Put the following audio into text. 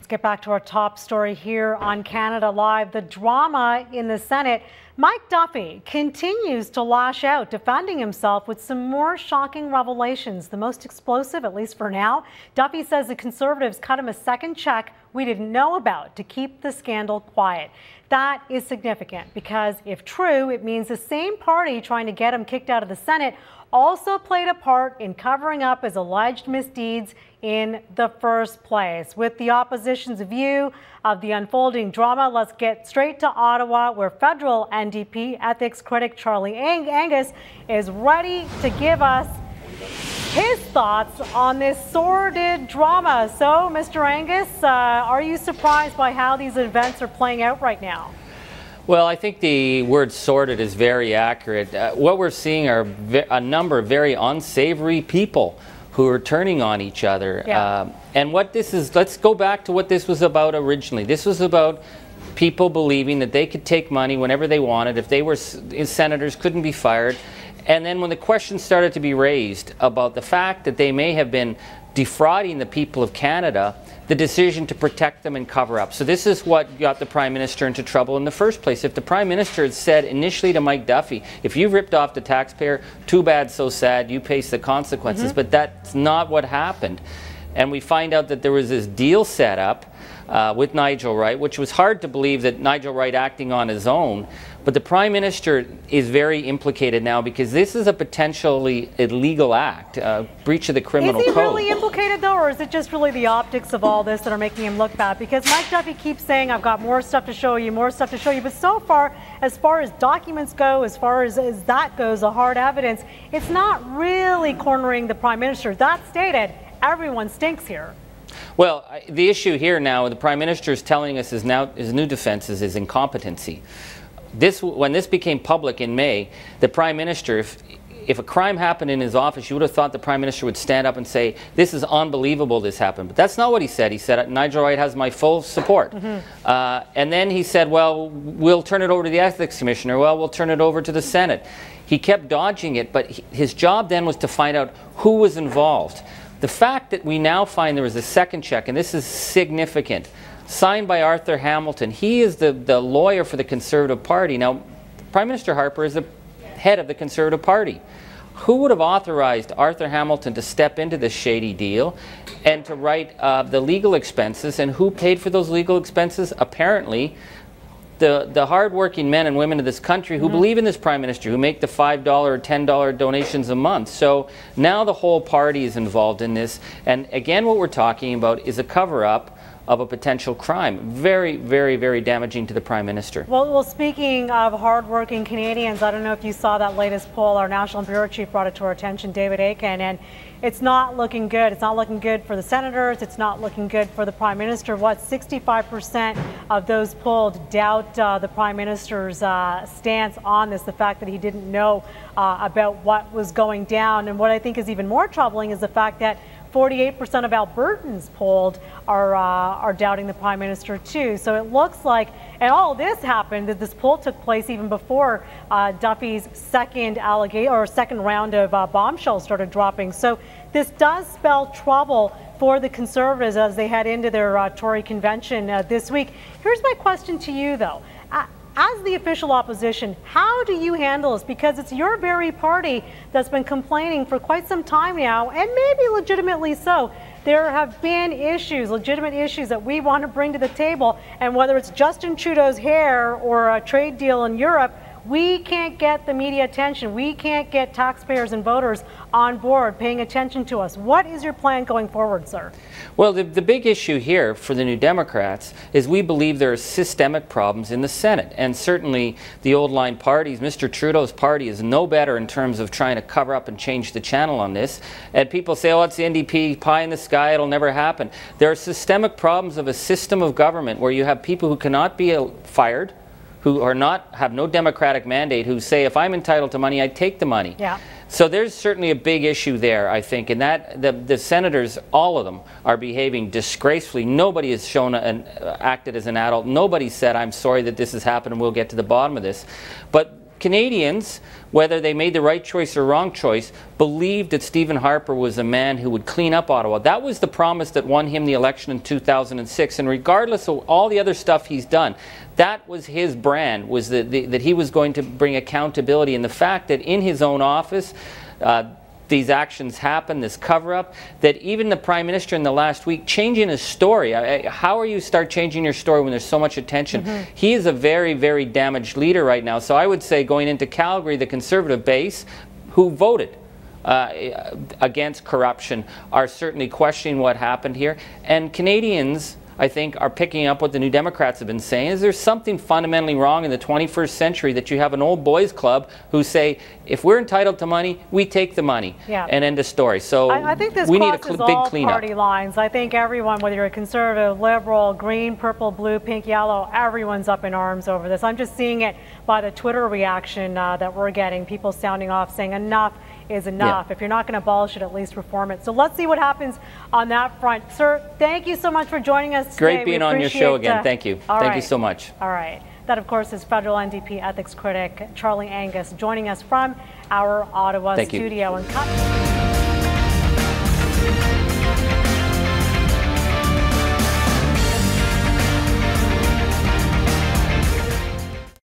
Let's get back to our top story here on Canada Live. The drama in the Senate. Mike Duffy continues to lash out, defending himself with some more shocking revelations. The most explosive, at least for now. Duffy says the Conservatives cut him a second check we didn't know about to keep the scandal quiet. That is significant because if true, it means the same party trying to get him kicked out of the Senate also played a part in covering up his alleged misdeeds in the first place. With the opposition's view of the unfolding drama, let's get straight to Ottawa, where federal NDP ethics critic Charlie Angus is ready to give us his thoughts on this sordid drama. So, Mr. Angus, are you surprised by how these events are playing out right now? Well, I think the word sordid is very accurate. What we're seeing are a number of very unsavory people who are turning on each other. Yeah. And what this is, let's go back to what this was about originally. This was about people believing that they could take money whenever they wanted. If they were senators, couldn't be fired. And then when the question started to be raised about the fact that they may have been defrauding the people of Canada, the decision to protect them and cover up. So this is what got the Prime Minister into trouble in the first place. If the Prime Minister had said initially to Mike Duffy, if you ripped off the taxpayer, too bad, so sad, you face the consequences. But that's not what happened. And we find out that there was this deal set up with Nigel Wright, which was hard to believe that Nigel Wright acting on his own. But the Prime Minister is very implicated now because this is a potentially illegal act, breach of the criminal code. Is he really implicated though, or is it just really the optics of all this that are making him look bad? Because Mike Duffy keeps saying, I've got more stuff to show you, more stuff to show you. But so far as documents go, as far as that goes, the hard evidence, it's not really cornering the Prime Minister. That stated, everyone stinks here. Well, the issue here now, the Prime Minister is telling us his new defense is his incompetency. When this became public in May, the Prime Minister, if a crime happened in his office, you would have thought the Prime Minister would stand up and say, this is unbelievable this happened. But that's not what he said. He said, Nigel Wright has my full support. And then he said, well, we'll turn it over to the Ethics Commissioner. Well, we'll turn it over to the Senate. He kept dodging it, but his job then was to find out who was involved. The fact that we now find there was a second check, and this is significant, signed by Arthur Hamilton. He is the lawyer for the Conservative Party. Now, Prime Minister Harper is the head of the Conservative Party. Who would have authorized Arthur Hamilton to step into this shady deal and to write the legal expenses, and who paid for those legal expenses? Apparently, the hard-working men and women of this country who believe in this Prime Minister, who make the $5 or $10 donations a month. So now the whole party is involved in this. And again, what we're talking about is a cover-up of a potential crime. Very, very, very damaging to the Prime Minister. Well, speaking of hardworking Canadians, I don't know if you saw that latest poll. Our National Bureau Chief brought it to our attention, David Akin, and it's not looking good. It's not looking good for the senators. It's not looking good for the Prime Minister. 65% of those polled doubt the Prime Minister's stance on this, the fact that he didn't know about what was going down. And what I think is even more troubling is the fact that 48% of Albertans polled are doubting the Prime Minister too. So it looks like, and all this happened, that this poll took place even before Duffy's second round of bombshells started dropping. So this does spell trouble for the Conservatives as they head into their Tory convention this week. Here's my question to you though. As the official opposition, how do you handle this? Because it's your very party that's been complaining for quite some time now, and maybe legitimately so. There have been issues, legitimate issues that we want to bring to the table, and whether it's Justin Trudeau's hair or a trade deal in Europe, we can't get the media attention. We can't get taxpayers and voters on board paying attention to us. What is your plan going forward, sir? Well, the big issue here for the New Democrats is we believe there are systemic problems in the Senate. And certainly the old line parties, Mr. Trudeau's party is no better in terms of trying to cover up and change the channel on this. And people say, oh, it's the NDP, pie in the sky, it'll never happen. There are systemic problems of a system of government where you have people who cannot be fired, who have no democratic mandate, who say, if I'm entitled to money, I take the money. Yeah. So there's certainly a big issue there, I think, and that the senators, all of them, are behaving disgracefully. Nobody has acted as an adult. Nobody said, I'm sorry that this has happened and we'll get to the bottom of this. But Canadians, whether they made the right choice or wrong choice, believed that Stephen Harper was a man who would clean up Ottawa. That was the promise that won him the election in 2006. And regardless of all the other stuff he's done, that was his brand, was that he was going to bring accountability. And the fact that in his own office, these actions happen, this cover-up, that even the Prime Minister in the last week changing his story. How are you start changing your story when there's so much attention? He is a very, very damaged leader right now. So I would say going into Calgary, the Conservative base who voted against corruption are certainly questioning what happened here. And Canadians, I think, are picking up what the New Democrats have been saying. Is there something fundamentally wrong in the 21st century that you have an old boys club who say, if we're entitled to money, we take the money, and end of story. So I think this we need a crosses big all cleanup. Party lines. I think everyone, whether you're a Conservative, Liberal, Green, Purple, Blue, Pink, Yellow, everyone's up in arms over this. I'm just seeing it by the Twitter reaction that we're getting. People sounding off, saying enough is enough. If you're not going to abolish it, at least reform it. So let's see what happens on that front. Sir, thank you so much for joining us today. Great being on your show again. Thank you. Thank you so much. All right. That, of course, is federal NDP ethics critic Charlie Angus joining us from our Ottawa studio. And